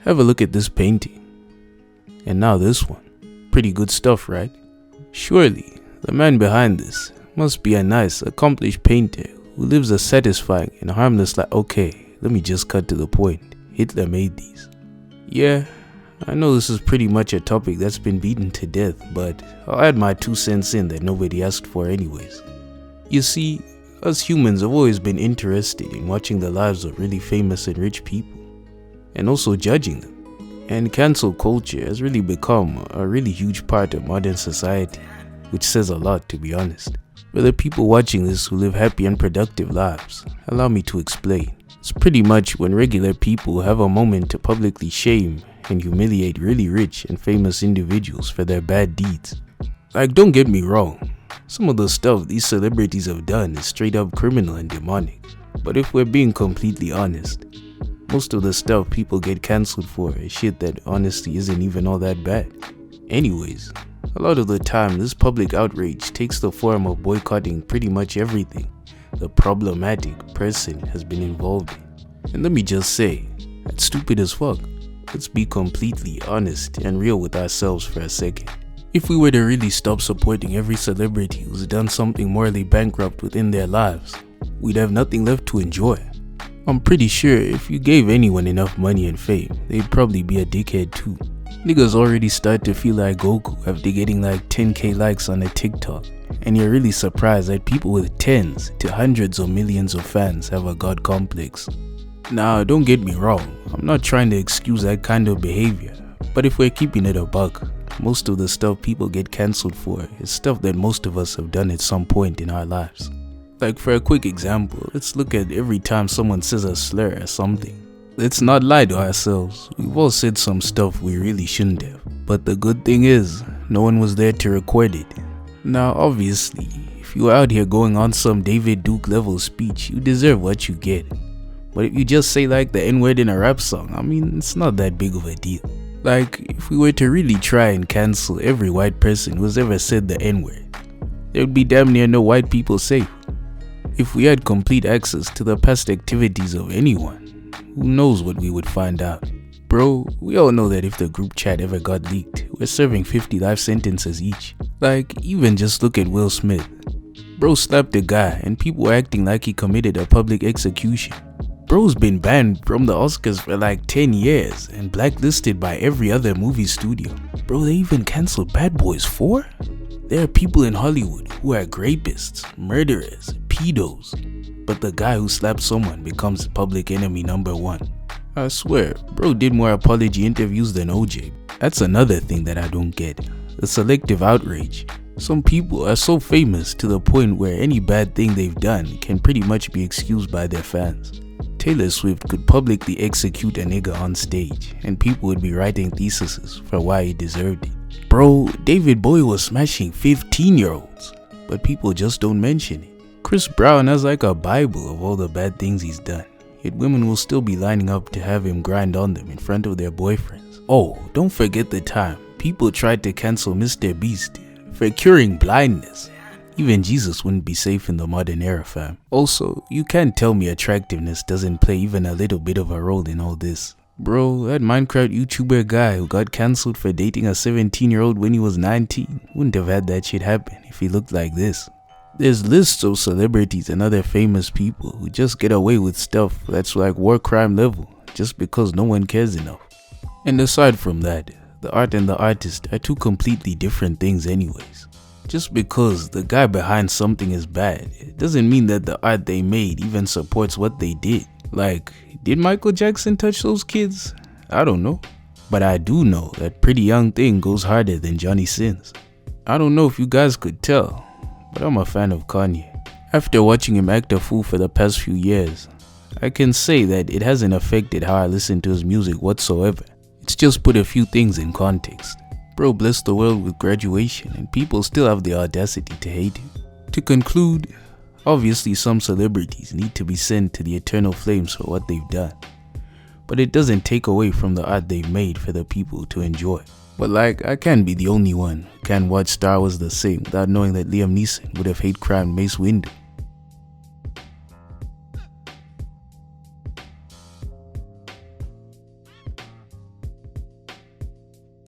Have a look at this painting. And now this one. Pretty good stuff, right? Surely, the man behind this must be a nice, accomplished painter who lives a satisfying and harmless life. Okay, let me just cut to the point. Hitler made these. Yeah, I know this is pretty much a topic that's been beaten to death, but I'll add my 2 cents in that nobody asked for anyways. You see, us humans have always been interested in watching the lives of really famous and rich people, and also judging them. And cancel culture has really become a really huge part of modern society, which says a lot, to be honest. For the people watching this who live happy and productive lives, allow me to explain. It's pretty much when regular people have a moment to publicly shame and humiliate really rich and famous individuals for their bad deeds. Like, don't get me wrong, some of the stuff these celebrities have done is straight up criminal and demonic. But if we're being completely honest, most of the stuff people get cancelled for is shit that honestly isn't even all that bad. Anyways, a lot of the time this public outrage takes the form of boycotting pretty much everything the problematic person has been involved in. And let me just say, that's stupid as fuck. Let's be completely honest and real with ourselves for a second. If we were to really stop supporting every celebrity who's done something morally bankrupt within their lives, we'd have nothing left to enjoy. I'm pretty sure if you gave anyone enough money and fame, they'd probably be a dickhead too. Niggas already start to feel like Goku after getting like 10k likes on a TikTok, and you're really surprised that people with tens to hundreds of millions of fans have a god complex. Now, don't get me wrong, I'm not trying to excuse that kind of behavior, but if we're keeping it a buck, most of the stuff people get cancelled for is stuff that most of us have done at some point in our lives. Like, for a quick example, let's look at every time someone says a slur or something. Let's not lie to ourselves, we've all said some stuff we really shouldn't have. But the good thing is, no one was there to record it. Now obviously, if you were out here going on some David Duke level speech, you deserve what you get. But if you just say like the N-word in a rap song, I mean, it's not that big of a deal. Like, if we were to really try and cancel every white person who's ever said the N-word, there would be damn near no white people safe. If we had complete access to the past activities of anyone, who knows what we would find out. Bro, we all know that if the group chat ever got leaked, we're serving 50 life sentences each. Like, even just look at Will Smith. Bro slapped a guy and people were acting like he committed a public execution. Bro's been banned from the Oscars for like 10 years and blacklisted by every other movie studio. Bro, they even cancelled Bad Boys 4? There are people in Hollywood who are rapists, murderers, pedos, but the guy who slapped someone becomes public enemy number 1. I swear, bro did more apology interviews than OJ. That's another thing that I don't get, the selective outrage. Some people are so famous to the point where any bad thing they've done can pretty much be excused by their fans. Taylor Swift could publicly execute a nigga on stage, and people would be writing theses for why he deserved it. Bro, David Bowie was smashing 15-year-olds, but people just don't mention it. Chris Brown has like a bible of all the bad things he's done, yet women will still be lining up to have him grind on them in front of their boyfriends. Oh, don't forget the time people tried to cancel Mr. Beast for curing blindness. Even Jesus wouldn't be safe in the modern era, fam. Also, you can't tell me attractiveness doesn't play even a little bit of a role in all this. Bro, that Minecraft YouTuber guy who got cancelled for dating a 17-year-old when he was 19 wouldn't have had that shit happen if he looked like this. There's lists of celebrities and other famous people who just get away with stuff that's like war crime level just because no one cares enough. And aside from that, the art and the artist are two completely different things anyways. Just because the guy behind something is bad, it doesn't mean that the art they made even supports what they did. Like, did Michael Jackson touch those kids? I don't know. But I do know that Pretty Young Thing goes harder than Johnny Sins. I don't know if you guys could tell, but I'm a fan of Kanye. After watching him act a fool for the past few years, I can say that it hasn't affected how I listen to his music whatsoever. It's just put a few things in context. Bro blessed the world with graduation and people still have the audacity to hate him. To conclude, obviously some celebrities need to be sent to the eternal flames for what they've done. But it doesn't take away from the art they've made for the people to enjoy. But like, I can't be the only one who can't watch Star Wars the same without knowing that Liam Neeson would have hate crimed Mace Windu.